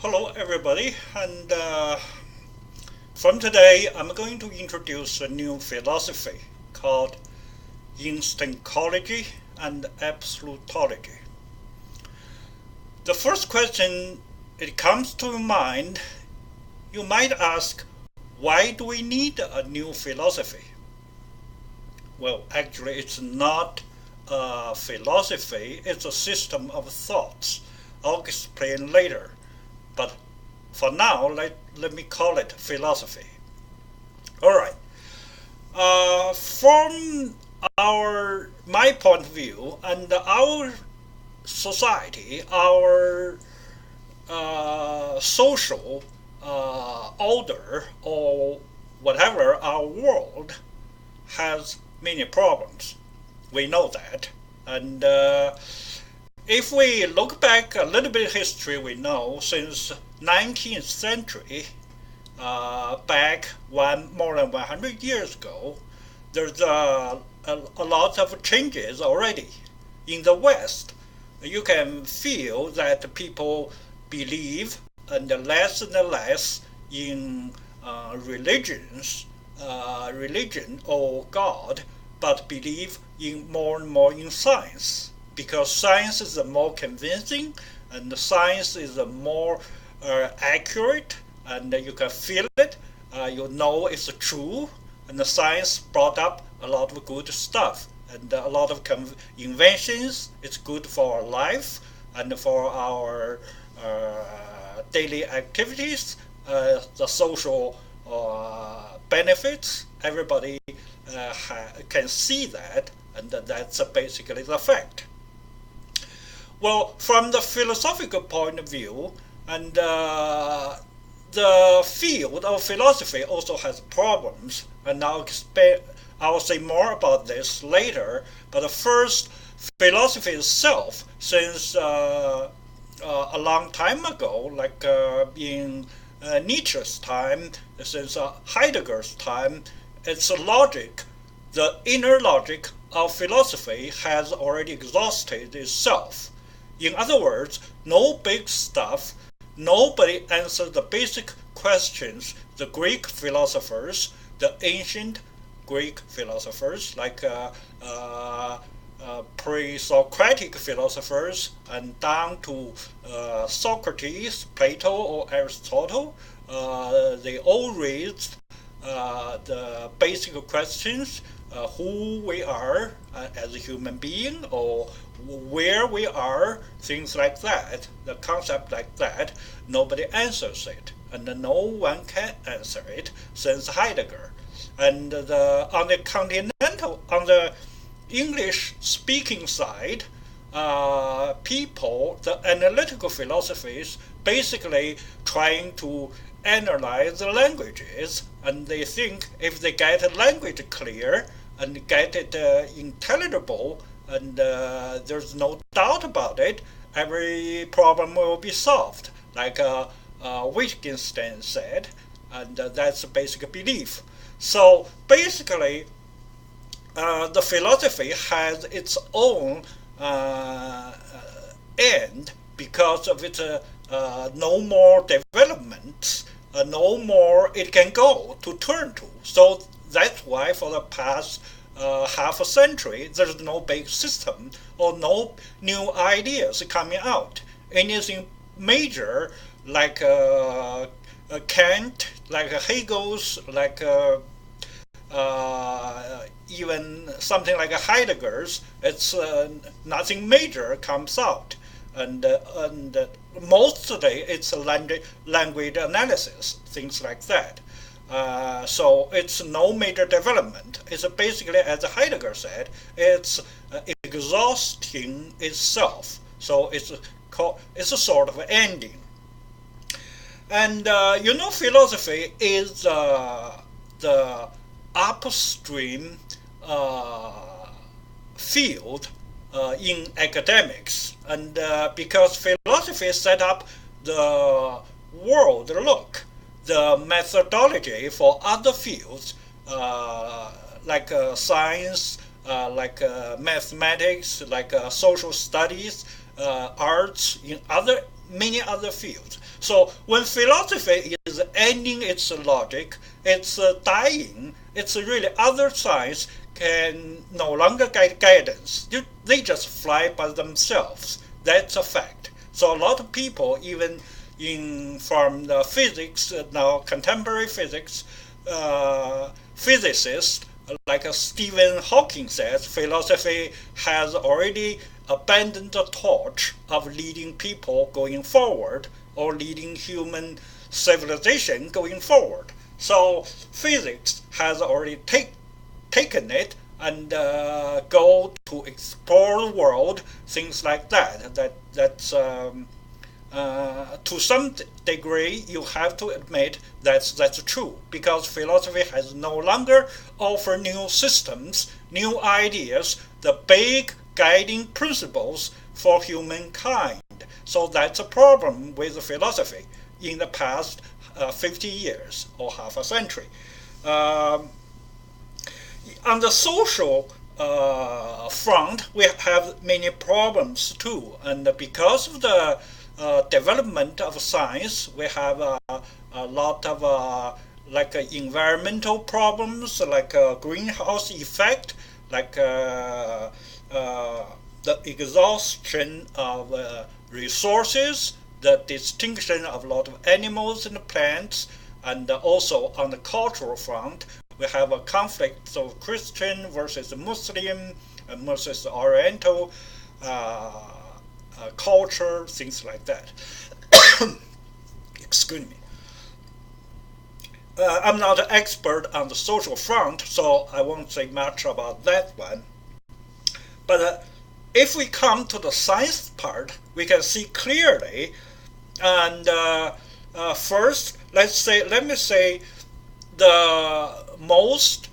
Hello everybody, and from today I'm going to introduce a new philosophy called Instancology and Absolutology. The first question it comes to mind, you might ask, why do we need a new philosophy? Well, actually it's not a philosophy, it's a system of thoughts. I'll explain later. But for now, let me call it philosophy. All right. From my point of view and our society, our social order or whatever, our world has many problems. We know that, and if we look back a little bit of history, we know since 19th century, back more than 100 years ago, there's a lot of changes already. In the West, you can feel that people believe and less in religion or God, but believe in more and more in science because science is more convincing and science is more accurate and you can feel it, you know it's true, and the science brought up a lot of good stuff and a lot of inventions. It's good for our life and for our daily activities, the social benefits. Everybody can see that, and that's basically the fact. Well, from the philosophical point of view, and the field of philosophy also has problems, and I'll say more about this later. But first, philosophy itself, since a long time ago, like in Nietzsche's time, since Heidegger's time, its logic, the inner logic of philosophy has already exhausted itself. In other words, no big stuff, nobody answered the basic questions the Greek philosophers, the ancient Greek philosophers, like pre-Socratic philosophers, and down to Socrates, Plato, or Aristotle, they all raised the basic questions, who we are as a human being, or where we are, things like that, the concept like that, nobody answers it, and no one can answer it since Heidegger. And on the English-speaking side, the analytical philosophies, basically trying to analyze the languages, and they think if they get the language clear and get it intelligible, and there's no doubt about it, every problem will be solved, like Wittgenstein said, and that's a basic belief. So basically, the philosophy has its own end because of its no more development, no more it can go to turn to. So that's why for the past half a century, there's no big system or no new ideas coming out. Anything major like Kant, like Hegel's, like even something like Heidegger's, it's nothing major comes out, and mostly it's language analysis, things like that. So it's no major development. It's basically, as Heidegger said, it's exhausting itself. So it's a sort of ending. And philosophy is the upstream field in academics, and because philosophy set up the world look, the methodology for other fields like science, like mathematics, like social studies, arts, in many other fields. So when philosophy is ending its logic, it's dying, it's really other science can no longer get guidance. They just fly by themselves. That's a fact. So a lot of people, even from the physics, now contemporary physics, physicists like Stephen Hawking says, philosophy has already abandoned the torch of leading people going forward or leading human civilization going forward. So physics has already taken it and go to explore the world, things like that. That's to some degree, you have to admit that's true, because philosophy has no longer offer new systems, new ideas, the big guiding principles for humankind. So that's a problem with philosophy in the past 50 years or half a century. On the social front, we have many problems too, and because of the development of science, we have a lot of like environmental problems, like greenhouse effect, like the exhaustion of resources, the extinction of a lot of animals and plants, and also on the cultural front, we have a conflict of Christian versus Muslim versus Oriental culture, things like that. Excuse me. I'm not an expert on the social front, so I won't say much about that one. But if we come to the science part, we can see clearly. And first, let me say, the most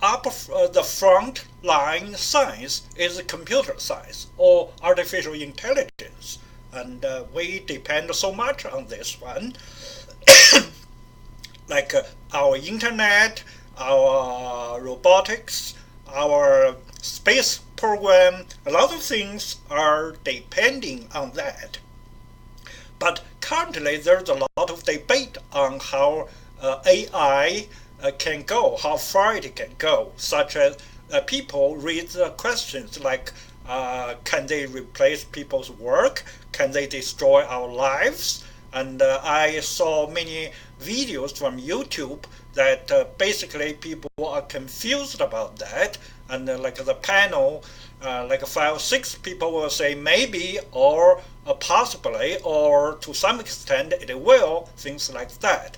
the front line science is computer science or artificial intelligence, and we depend so much on this one. Like our internet, our robotics, our space program, a lot of things are depending on that. But currently there's a lot of debate on how AI can go, how far it can go, such as people raise questions like, can they replace people's work? Can they destroy our lives? And I saw many videos from YouTube that basically people are confused about that. And like the panel, like 5 or 6 people will say maybe, or possibly, or to some extent it will, things like that.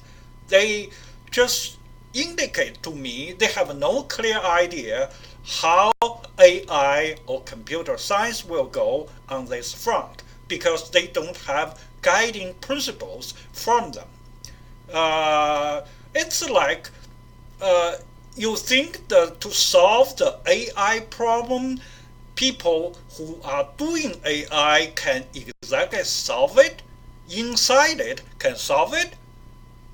They just indicate to me they have no clear idea how AI or computer science will go on this front, because they don't have guiding principles from them. It's like you think that to solve the AI problem, people who are doing AI can exactly solve it, inside it can solve it.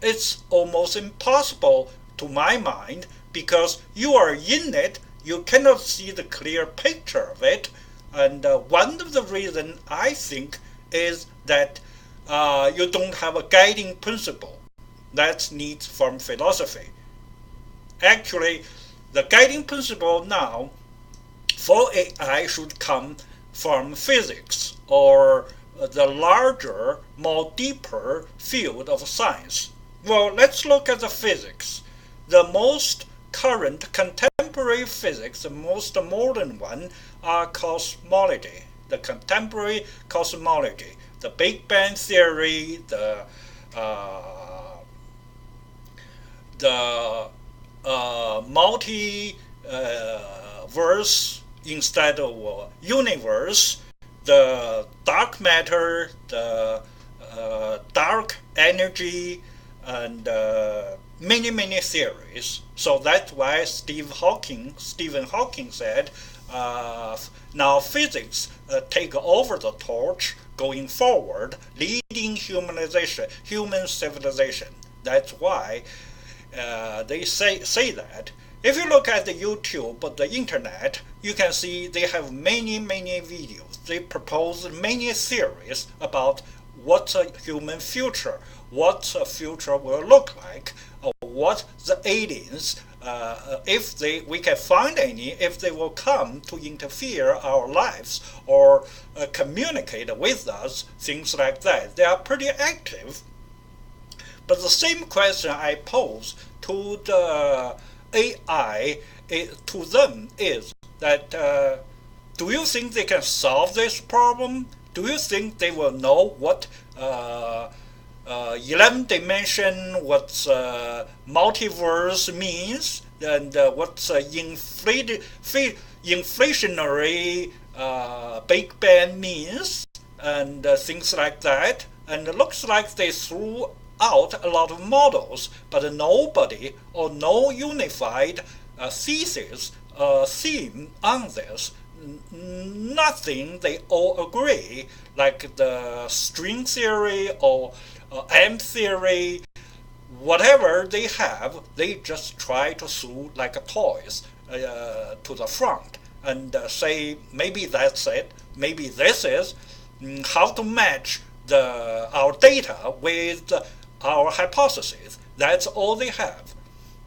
It's almost impossible to my mind, because you are in it, you cannot see the clear picture of it. And one of the reasons I think is that you don't have a guiding principle that's needs from philosophy. Actually, the guiding principle now for AI should come from physics, or the larger, more deeper field of science. Well, let's look at the physics. The most current contemporary physics, the most modern one, are cosmology, the contemporary cosmology, the Big Bang theory, the multiverse instead of universe, the dark matter, the dark energy, and many theories. So that's why Stephen Hawking said, now physics take over the torch going forward, leading human civilization. That's why they say that. If you look at the YouTube or the internet, you can see they have many videos. They propose many theories about what's a human future, what a future will look like, or what the aliens, if we can find any, if they will come to interfere our lives or communicate with us, things like that. They are pretty active. But the same question I pose to the AI to them is that do you think they can solve this problem? Do you think they will know what 11 dimension, what multiverse means, and what's inflationary Big Bang means, and things like that? And it looks like they threw out a lot of models, but nobody or no unified thesis, theme on this. Nothing they all agree, like the string theory or M theory, whatever they have, they just try to throw like toys to the front and say maybe that's it, maybe this is how to match our data with our hypothesis. That's all they have.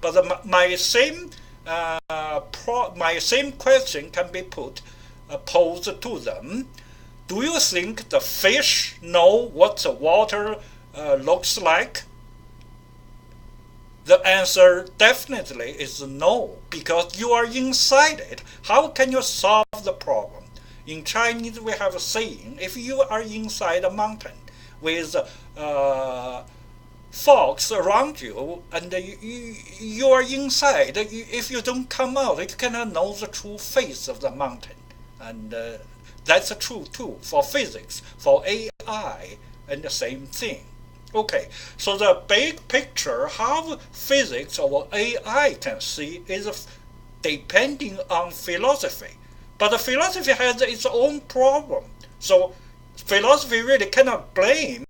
But my same question can be posed to them. Do you think the fish know what the water looks like? The answer definitely is no, because you are inside it. How can you solve the problem? In Chinese, we have a saying: if you are inside a mountain with fogs around you, and you are inside, if you don't come out, you cannot know the true face of the mountain. And that's true too for physics, for AI, and the same thing. Okay, so the big picture, how physics or AI can see, is depending on philosophy. But the philosophy has its own problem. So philosophy really cannot blame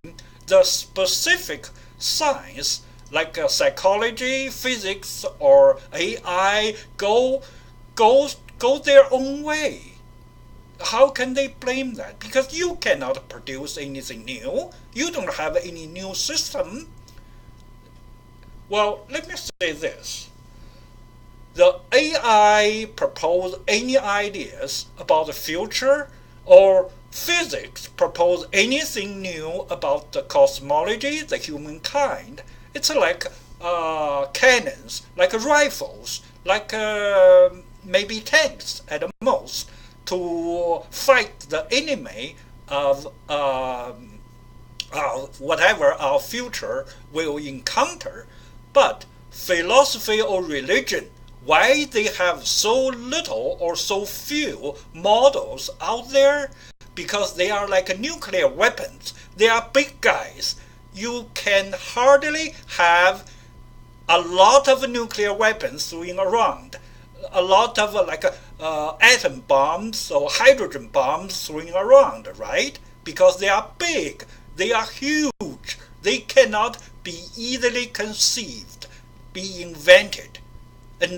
the specific science like psychology, physics, or AI go their own way. How can they blame that? Because you cannot produce anything new. You don't have any new system. Well, let me say this. The AI propose any ideas about the future, or physics propose anything new about the cosmology, the humankind. It's like cannons, like rifles, like maybe tanks at the most, to fight the enemy of whatever our future will encounter. But philosophy or religion, why they have so little or so few models out there? Because they are like nuclear weapons. They are big guys. You can hardly have a lot of nuclear weapons thrown around. A lot of atom bombs or hydrogen bombs thrown around, right? Because they are big, they are huge, they cannot be easily conceived, be invented.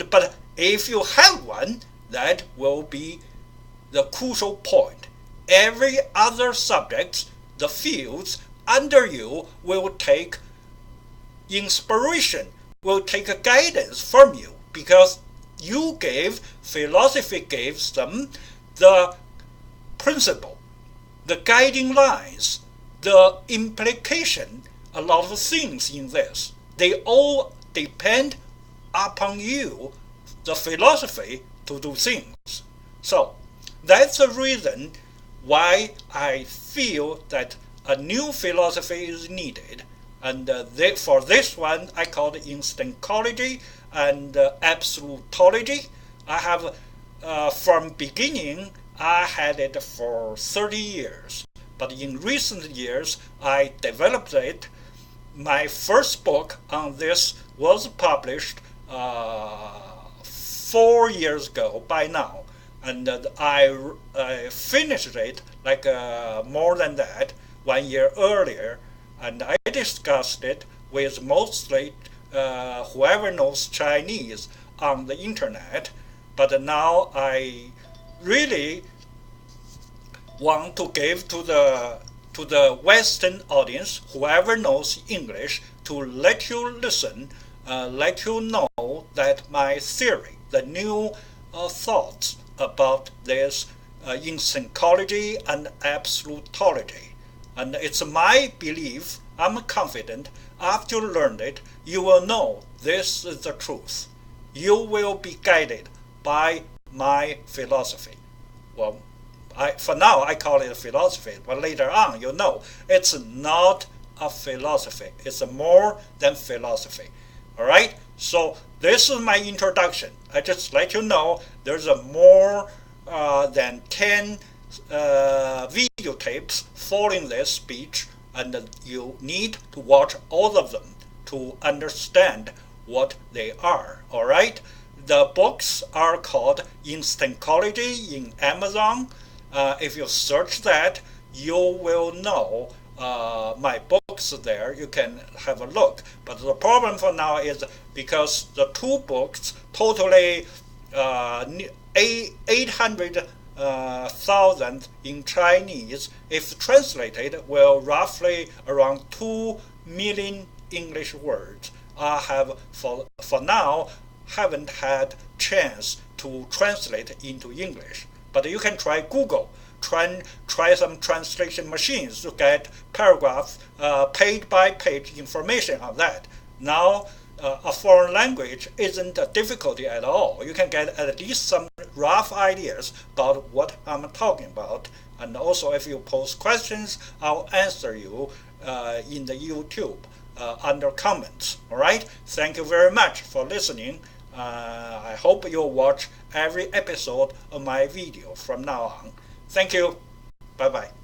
But if you have one, that will be the crucial point. Every other subject, the fields under you, will take inspiration, will take guidance from you, because philosophy gives them the principle, the guiding lines, the implication, a lot of things in this. They all depend upon you, the philosophy, to do things. So that's the reason why I feel that a new philosophy is needed. And for this one, I call it Instancology and Absolutology. I have, from beginning, I had it for 30 years. But in recent years, I developed it. My first book on this was published 4 years ago by now. And I finished it like more than that, 1 year earlier. And I discussed it with mostly whoever knows Chinese on the internet. But now I really want to give to the to the Western audience, whoever knows English, to let you listen, let you know that my theory, the new thoughts about this Instancology and Absolutology. And it's my belief, I'm confident, after you learned it, you will know this is the truth. You will be guided by my philosophy. Well, for now I call it a philosophy, but later on you know it's not a philosophy. It's more than philosophy. All right? So this is my introduction. I just let you know there's a more than 10 videotapes following this speech, and you need to watch all of them to understand what they are. All right? The books are called Instancology in Amazon. If you search that, you will know my books there. You can have a look. But the problem for now is because the two books totally 800,000 in Chinese, if translated, will roughly around 2 million English words. I have for now haven't had chance to translate into English. But you can try Google, try some translation machines to get paragraph, page by page information on that. Now, a foreign language isn't a difficulty at all. You can get at least some rough ideas about what I'm talking about. And also, if you post questions, I'll answer you in the YouTube under comments. All right? Thank you very much for listening. I hope you'll watch every episode of my video from now on. Thank you. Bye-bye.